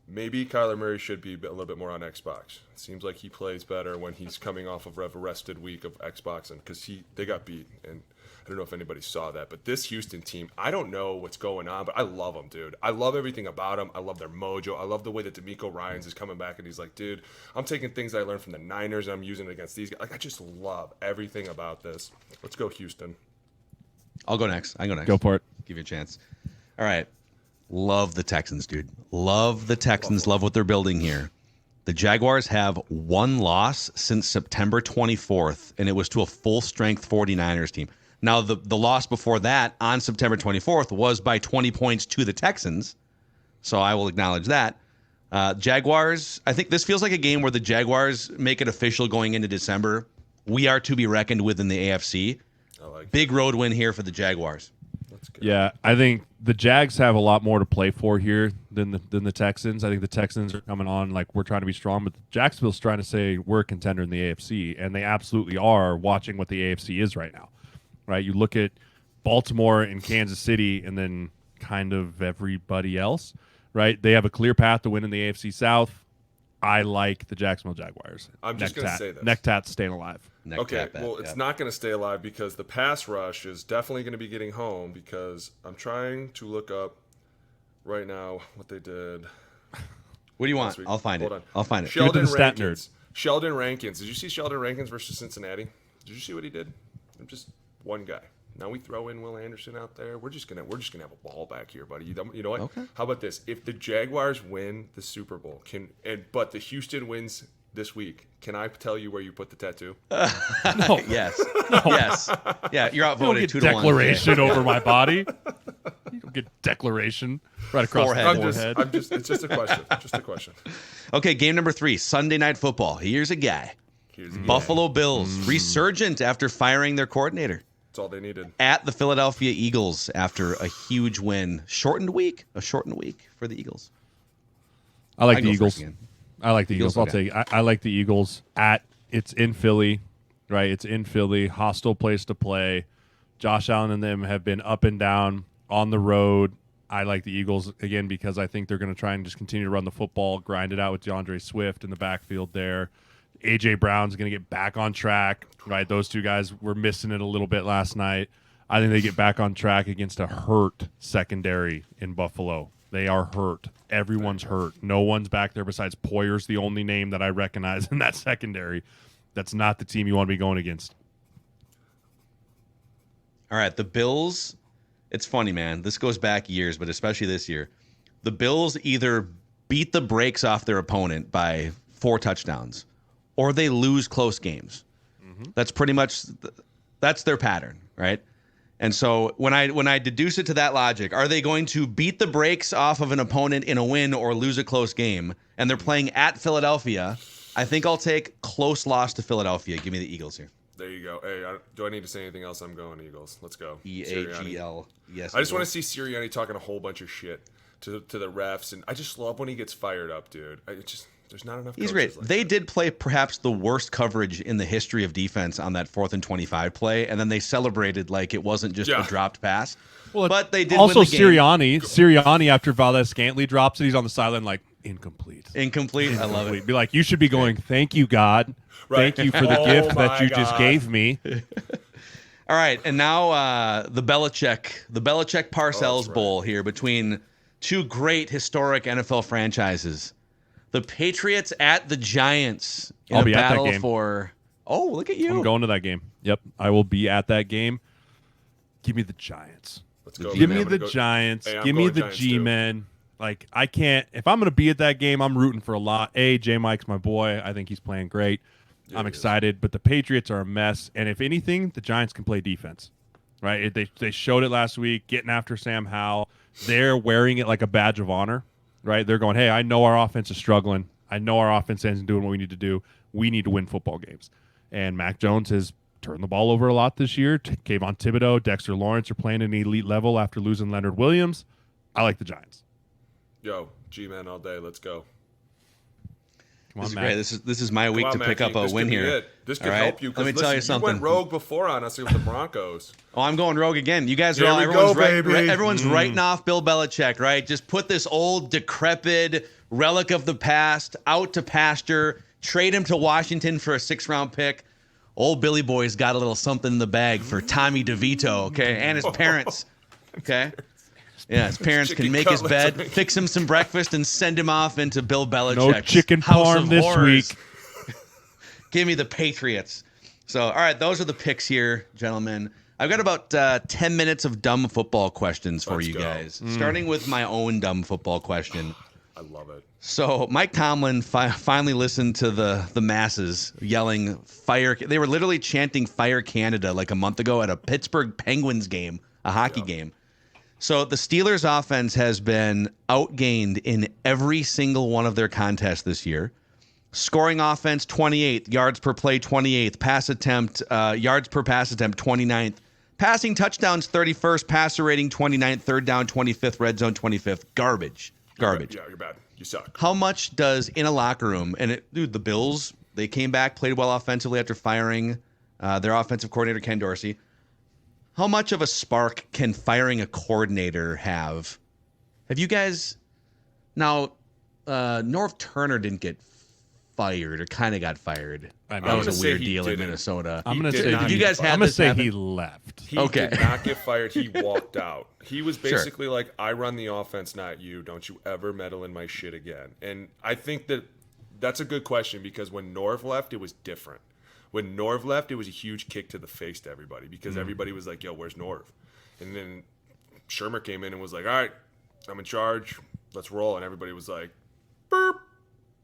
maybe Kyler Murray should be a little bit more on Xbox. It seems like he plays better when he's coming off of a rested week of Xbox, and because they got beat, and I don't know if anybody saw that, but this Houston team, I don't know what's going on, but I love them, dude. I love everything about them. I love their mojo. I love the way that D'Amico Ryans is coming back, and he's like, dude, I'm taking things that I learned from the Niners, and I'm using it against these guys. Like, I just love everything about this. Let's go Houston. I'll go next. Go for it. Give you a chance. All right. Love the Texans, dude. Love the Texans. Love what they're building here. The Jaguars have 1 loss since September 24th, and it was to a full-strength 49ers team. Now, the loss before that on September 24th was by 20 points to the Texans, so I will acknowledge that. Jaguars, I think this feels like a game where the Jaguars make it official going into December. We are to be reckoned with in the AFC. I like Big road win here for the Jaguars. That's good. Yeah, I think the Jags have a lot more to play for here than the Texans. I think the Texans are coming on like we're trying to be strong, but Jacksonville's trying to say we're a contender in the AFC, and they absolutely are watching what the AFC is right now. Right, you look at Baltimore and Kansas City and then kind of everybody else, right? They have a clear path to win in the AFC South. I like the Jacksonville Jaguars. I'm just going to say this. Neck-tat's staying alive. It's not going to stay alive because the pass rush is definitely going to be getting home because I'm trying to look up right now what they did. What do you want? I'll find it. I'll find it. Sheldon Rankins. Did you see Sheldon Rankins versus Cincinnati? Did you see what he did? I'm just one guy. Now we throw in Will Anderson out there. We're just gonna have a ball back here, buddy. You know what? Okay. How about this? If the Jaguars win the Super Bowl, but the Houston wins this week, can I tell you where you put the tattoo? No. Yes. Yes. Yeah, you're You don't outvoted get 2-1. declaration over my body. You don't get declaration right across Forehead. the forehead. It's just a question. Just a question. Okay, game number 3, Sunday Night Football. Here's a guy. Buffalo Bills, resurgent after firing their coordinator. That's all they needed. At the Philadelphia Eagles after a huge win. A shortened week for the Eagles. I like I the go Eagles. first again. I like the Eagles. I'll okay. take. I like the Eagles. It's in Philly, right? It's in Philly, hostile place to play. Josh Allen and them have been up and down on the road. I like the Eagles again because I think they're going to try and just continue to run the football, grind it out with DeAndre Swift in the backfield there. A.J. Brown's going to get back on track, right? Those two guys were missing it a little bit last night. I think they get back on track against a hurt secondary in Buffalo. They are hurt. Everyone's hurt. No one's back there besides Poyer's the only name that I recognize in that secondary. That's not the team you want to be going against. All right, the Bills. It's funny, man. This goes back years, but especially this year. The Bills either beat the brakes off their opponent by 4 touchdowns or they lose close games. That's pretty much that's their pattern, right? And so when I deduce it to that logic, are they going to beat the brakes off of an opponent in a win or lose a close game? And they're playing at Philadelphia. I think I'll take close loss to Philadelphia. Give me the Eagles here. There you go. Hey, do I need to say anything else? I'm going Eagles. Let's go. EAGL. Yes. I just want to see Sirianni talking a whole bunch of shit to the refs, and I just love when he gets fired up, dude. There's not enough. He's great. Like They that. did play perhaps the worst coverage in the history of defense on that 4th and 25 play, and then they celebrated like it wasn't just a dropped pass. Well, but they did also win the game. Sirianni after Valdez-Scantling drops it, he's on the sideline like incomplete. I love it. Be like, you should be going, thank you, God. Right. Thank you for the gift that you just God. gave me. All right, and now the Belichick Parcells right. Bowl here between two great historic NFL franchises. The Patriots at the Giants in I'll a be at that battle game. for. Oh, look at you! I'm going to that game. Yep, I will be at that game. Give me the Giants. Let's go. Give man. me I'm the gonna go- Giants. Hey, I'm Give me going the Giants, G-men. Like, I can't. If I'm going to be at that game, I'm rooting for a lot. J-Mike's my boy. I think he's playing great. I'm excited. But the Patriots are a mess. And if anything, the Giants can play defense. Right? They showed it last week, getting after Sam Howell. They're wearing it like a badge of honor. Right? They're going, hey, I know our offense is struggling. I know our offense isn't doing what we need to do. We need to win football games. And Mac Jones has turned the ball over a lot this year. Kayvon Thibodeau, Dexter Lawrence are playing at an elite level after losing Leonard Williams. I like the Giants. Yo, G-man all day. Let's go. Come This on, is Mac. great. This is my week Come to on, pick Mackie. up a This win could be here. it. This could All right? help you. 'cause Let me tell you listen, something. You went rogue before on us with the Broncos. Oh, I'm going rogue again. You guys are Here all we everyone's go, right, baby. everyone's writing off Bill Belichick, right? Just put this old decrepit relic of the past out to pasture, trade him to Washington for a 6th-round pick. Old Billy Boy's got a little something in the bag for Tommy DeVito, okay? And his parents. Okay? Yeah, his parents Chicken can make his cutlets, bed, fix him some breakfast, and send him off into Bill Belichick's No chicken house parm of this horrors. week. Give me the Patriots. So, all right, those are the picks here, gentlemen. I've got about 10 minutes of dumb football questions for Let's you go. guys, starting with my own dumb football question. I love it. So Mike Tomlin finally listened to the masses yelling fire. They were literally chanting Fire Canada like a month ago at a Pittsburgh Penguins game, a hockey game. So the Steelers offense has been outgained in every single one of their contests this year. Scoring offense 28th, yards per play 28th, pass attempt, yards per pass attempt 29th, passing touchdowns 31st, passer rating 29th, third down 25th, red zone 25th. Garbage. Yeah, you're bad. You suck. How much does in a locker room, and dude, the Bills, they came back, played well offensively after firing their offensive coordinator, Ken Dorsey. How much of a spark can firing a coordinator have? Have you guys, now, Norv Turner didn't get fired or kind of got fired. I know. That I'm was gonna a say weird he deal in didn't. Minnesota. I'm going to did say not Did you guys have I'm going to this say happen? he left. He Okay. did not get fired. He walked out. He was Sure. basically like, I run the offense, not you. Don't you ever meddle in my shit again. And I think that's a good question because when Norv left, it was different. When Norv left, it was a huge kick to the face to everybody because everybody was like, yo, where's Norv? And then Shermer came in and was like, all right, I'm in charge. Let's roll. And everybody was like, burp.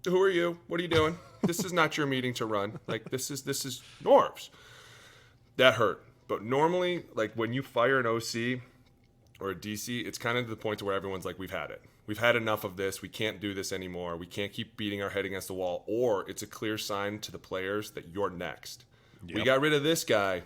Who are you? What are you doing? This is not your meeting to run. Like, this is Norv's. That hurt. But normally, like, when you fire an OC or a DC, it's kind of to the point where everyone's like, we've had it. We've had enough of this. We can't do this anymore. We can't keep beating our head against the wall. Or it's a clear sign to the players that you're next. Yep. We got rid of this guy.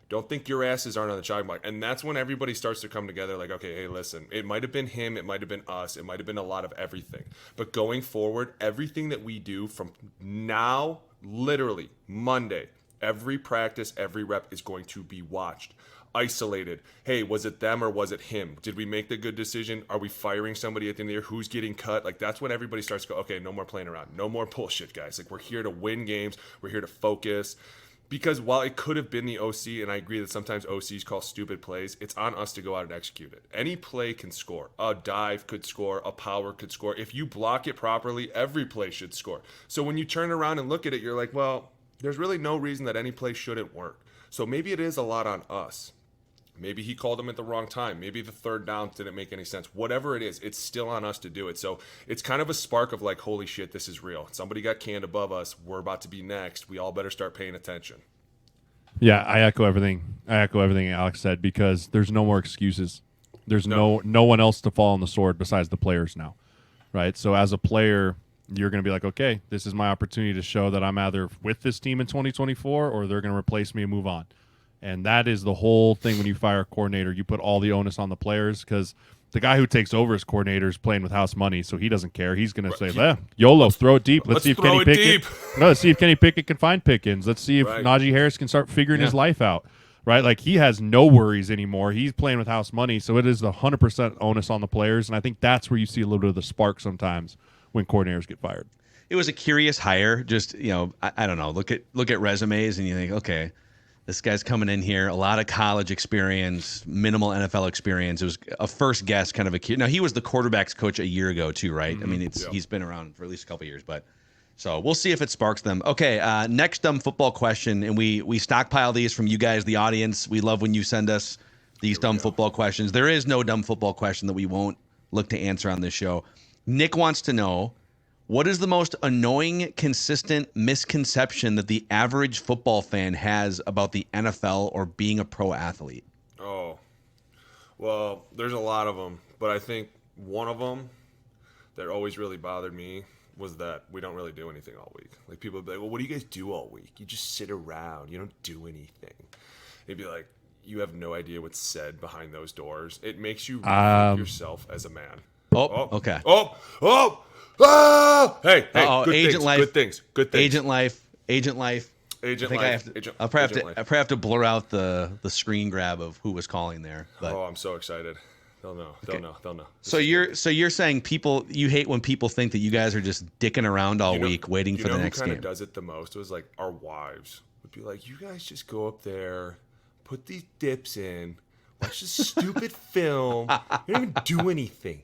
Don't think your asses aren't on the chopping block. And that's when everybody starts to come together like, okay, hey, listen, it might have been him. It might have been us. It might have been a lot of everything. But going forward, everything that we do from now, literally Monday, every practice, every rep is going to be watched. Isolated. Hey, was it them or was it him? Did we make the good decision? Are we firing somebody at the end of the year? Who's getting cut? Like, that's when everybody starts to go, okay, no more playing around. No more bullshit, guys. Like, we're here to win games. We're here to focus. Because while it could have been the OC, and I agree that sometimes OCs call stupid plays, it's on us to go out and execute it. Any play can score. A dive could score. A power could score. If you block it properly, every play should score. So when you turn around and look at it, you're like, well, there's really no reason that any play shouldn't work. So maybe it is a lot on us. Maybe he called him at the wrong time. Maybe the third down didn't make any sense. Whatever it is, it's still on us to do it. So it's kind of a spark of like, holy shit, this is real. Somebody got canned above us. We're about to be next. We all better start paying attention. Yeah, I echo everything Alex said because there's no more excuses. There's no one else to fall on the sword besides the players now, right? So as a player, you're going to be like, okay, this is my opportunity to show that I'm either with this team in 2024 or they're going to replace me and move on. And that is the whole thing when you fire a coordinator. You put all the onus on the players because the guy who takes over as coordinator is playing with house money, so he doesn't care. He's going to say, YOLO, throw it deep. Let's see if Kenny Pickett. No, let's see if Kenny Pickett can find Pickens. Let's see if Najee Harris can start figuring his life out. Right? Like, he has no worries anymore. He's playing with house money, so it is the 100% onus on the players. And I think that's where you see a little bit of the spark sometimes when coordinators get fired. It was a curious hire. Just, I don't know. Look at resumes and you think, okay, this guy's coming in here, a lot of college experience, minimal NFL experience. It was a first guess kind of a – now, he was the quarterback's coach a year ago too, right? Mm-hmm. I mean, he's been around for at least a couple of years. But so we'll see if it sparks them. Okay, next dumb football question, and we stockpile these from you guys, the audience. We love when you send us these dumb football questions. There is no dumb football question that we won't look to answer on this show. Nick wants to know, what is the most annoying, consistent misconception that the average football fan has about the NFL or being a pro athlete? Oh, well, there's a lot of them, but I think one of them that always really bothered me was that we don't really do anything all week. Like, people would be like, well, what do you guys do all week? You just sit around. You don't do anything. They'd be like, you have no idea what's said behind those doors. It makes you rethink yourself as a man. Okay. Hey, good things. Agent life. I'll probably have to blur out the screen grab of who was calling there. But. Oh, I'm so excited. They'll know. They'll know. So you're saying you hate when people think that you guys are just dicking around all week waiting for the next game. Who kind of does it the most? It was like our wives would be like, you guys just go up there, put these dips in, watch this stupid film. You don't even do anything.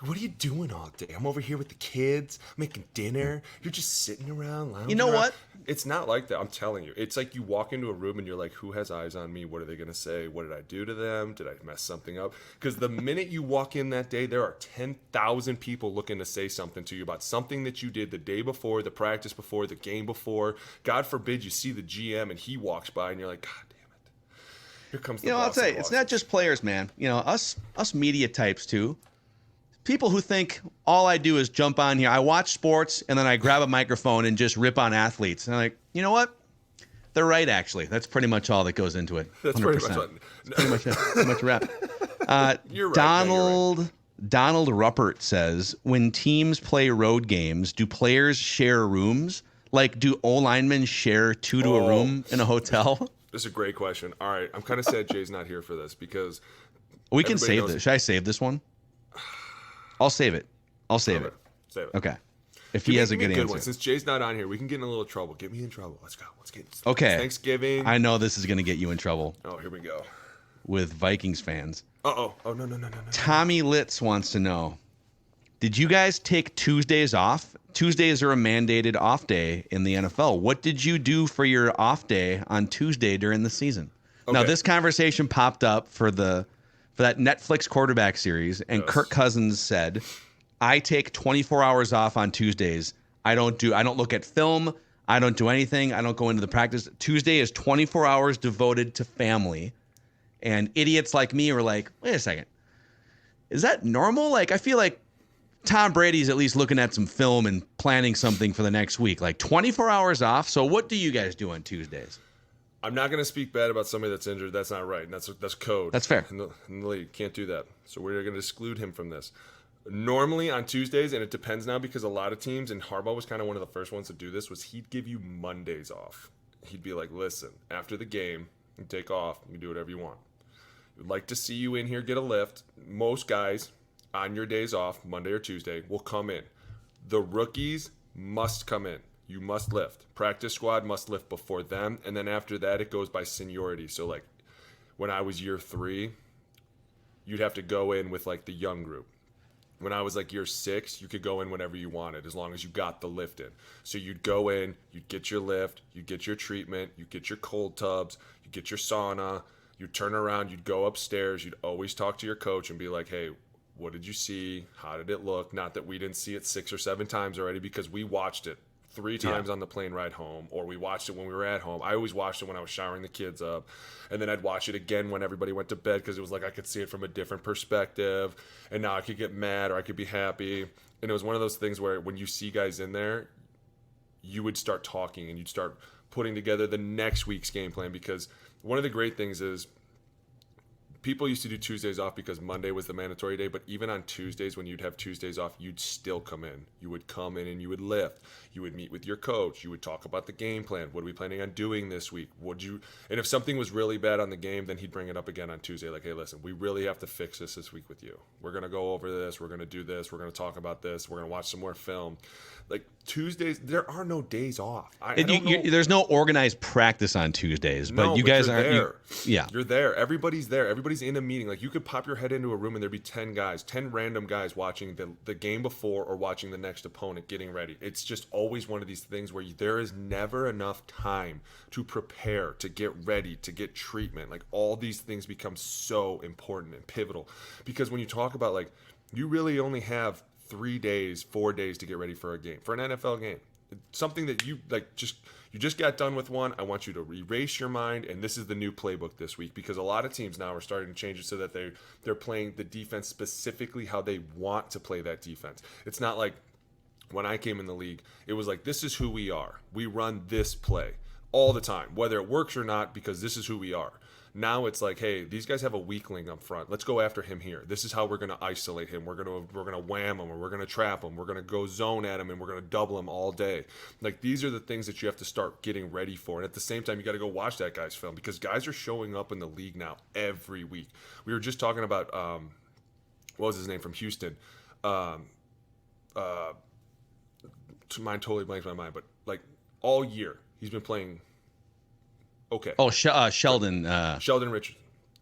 What are you doing all day? I'm over here with the kids, making dinner. You're just sitting around, lounging around. What? It's not like that. I'm telling you. It's like you walk into a room and you're like, who has eyes on me? What are they going to say? What did I do to them? Did I mess something up? Because the minute you walk in that day, there are 10,000 people looking to say something to you about something that you did the day before, the practice before, the game before. God forbid you see the GM and he walks by and you're like, God damn it. Here comes the boss. I'll tell you, it's not just players, man. Us media types too. People who think all I do is jump on here. I watch sports and then I grab a microphone and just rip on athletes. And I'm like, you know what? They're right, actually. That's pretty much all that goes into it. 100%. That's pretty much it. Pretty much a wrap. You're right. Donald Ruppert says, when teams play road games, do players share rooms? Like, do O-linemen share two to a room in a hotel? This is a great question. All right. I'm kind of sad Jay's not here for this because we can save this. Should I save this one? I'll save it. Save it. Okay. If he has a good answer. One. Since Jay's not on here, we can get in a little trouble. Get me in trouble. Let's go. Let's get okay. Thanksgiving. I know this is going to get you in trouble. Oh, here we go. With Vikings fans. Uh-oh. Oh, no. Tommy Litz wants to know, Did you guys take Tuesdays off? Tuesdays are a mandated off day in the NFL. What did you do for your off day on Tuesday during the season? Okay. Now, this conversation popped up for that Netflix quarterback series, and Kirk Cousins said, "I take 24 hours off on Tuesdays. I don't look at film. I don't do anything. I don't go into the practice. Tuesday is 24 hours devoted to family." And idiots like me were like, "Wait a second. Is that normal? Like, I feel like Tom Brady's at least looking at some film and planning something for the next week. Like 24 hours off. So what do you guys do on Tuesdays?" I'm not going to speak bad about somebody that's injured. That's not right. And that's code. That's fair. In the league, can't do that. So we're going to exclude him from this. Normally on Tuesdays, and it depends now because a lot of teams, and Harbaugh was kind of one of the first ones to do this, was he'd give you Mondays off. He'd be like, "Listen, after the game, you take off. You do whatever you want. We'd like to see you in here get a lift." Most guys on your days off, Monday or Tuesday, will come in. The rookies must come in. You must lift. Practice squad must lift before them, and then after that, it goes by seniority. So, like, when I was year 3, you'd have to go in with, like, the young group. When I was, like, year 6, you could go in whenever you wanted, as long as you got the lift in. So you'd go in, you'd get your lift, you'd get your treatment, you'd get your cold tubs, you'd get your sauna, you'd turn around, you'd go upstairs, you'd always talk to your coach and be like, "Hey, what did you see? How did it look?" Not that we didn't see it 6 or 7 times already, because we watched it 3 times on the plane ride home, or we watched it when we were at home. I always watched it when I was showering the kids up, and then I'd watch it again when everybody went to bed, because it was like I could see it from a different perspective, and now I could get mad or I could be happy. And it was one of those things where when you see guys in there, you would start talking and you'd start putting together the next week's game plan, because one of the great things is people used to do Tuesdays off because Monday was the mandatory day, but even on Tuesdays, when you'd have Tuesdays off, you'd still come in. You would come in and you would lift. You would meet with your coach. You would talk about the game plan. What are we planning on doing this week? And if something was really bad on the game, then he'd bring it up again on Tuesday. Like, "Hey, listen, we really have to fix this week with you. We're going to go over this. We're going to do this. We're going to talk about this. We're going to watch some more film." Like, Tuesdays, there are no days off. There's no organized practice on Tuesdays, but you guys aren't there. Yeah. You're there. Everybody's there. Everybody's in a meeting. Like, you could pop your head into a room and there'd be 10 random guys watching the game before or watching the next opponent getting ready. It's just always one of these things where there is never enough time to prepare, to get ready, to get treatment. Like, all these things become so important and pivotal, because when you talk about, like, you really only have 3 days, 4 days to get ready for a game, for an NFL game. Something that you just got done with one. I want you to erase your mind, and this is the new playbook this week, because a lot of teams now are starting to change it so that they're playing the defense specifically how they want to play that defense. It's not like when I came in the league, it was like, this is who we are. We run this play all the time, whether it works or not, because this is who we are. Now it's like, hey, these guys have a weakling up front. Let's go after him here. This is how we're going to isolate him. We're going to wham him, or we're going to trap him. We're going to go zone at him, and we're going to double him all day. Like, these are the things that you have to start getting ready for. And at the same time, you got to go watch that guy's film, because guys are showing up in the league now every week. We were just talking about what was his name from Houston? Mine totally blanks my mind, but like all year he's been playing. Okay. Oh, Sheldon. Sheldon Richardson,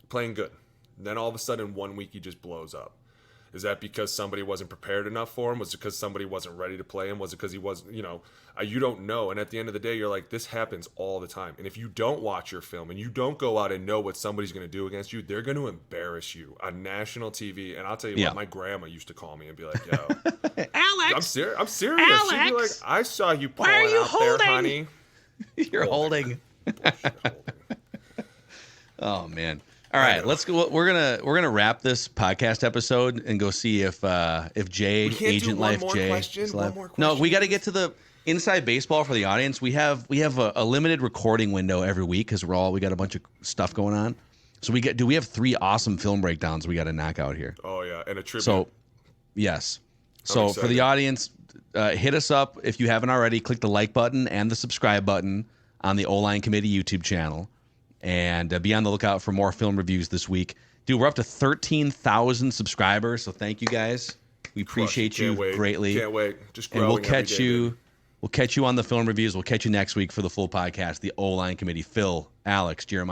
playing good. Then all of a sudden, 1 week he just blows up. Is that because somebody wasn't prepared enough for him? Was it because somebody wasn't ready to play him? Was it because he wasn't, you don't know. And at the end of the day, you're like, this happens all the time. And if you don't watch your film and you don't go out and know what somebody's going to do against you, they're going to embarrass you on national TV. And I'll tell you what, my grandma used to call me and be like, "Yo, Alex, I'm serious. Alex, She'd be like, "I saw you pulling out there, honey." You're holding. Oh man! All right, let's go. We're gonna wrap this podcast episode and go see if Jay, Agent Life Jay, is live. No, we got to get to the inside baseball for the audience. We have a limited recording window every week because we got a bunch of stuff going on. So we have 3 awesome film breakdowns we got to knock out here. Oh yeah, and a tribute. So yes. So for the audience, hit us up if you haven't already. Click the like button and the subscribe button on the OLine Committee YouTube channel, and be on the lookout for more film reviews this week. Dude, we're up to 13,000 subscribers, so thank you guys. We appreciate you greatly. Can't wait. Just growing. And we'll catch you on the film reviews. We'll catch you next week for the full podcast. The OLine Committee. Phil, Alex, Jeremiah.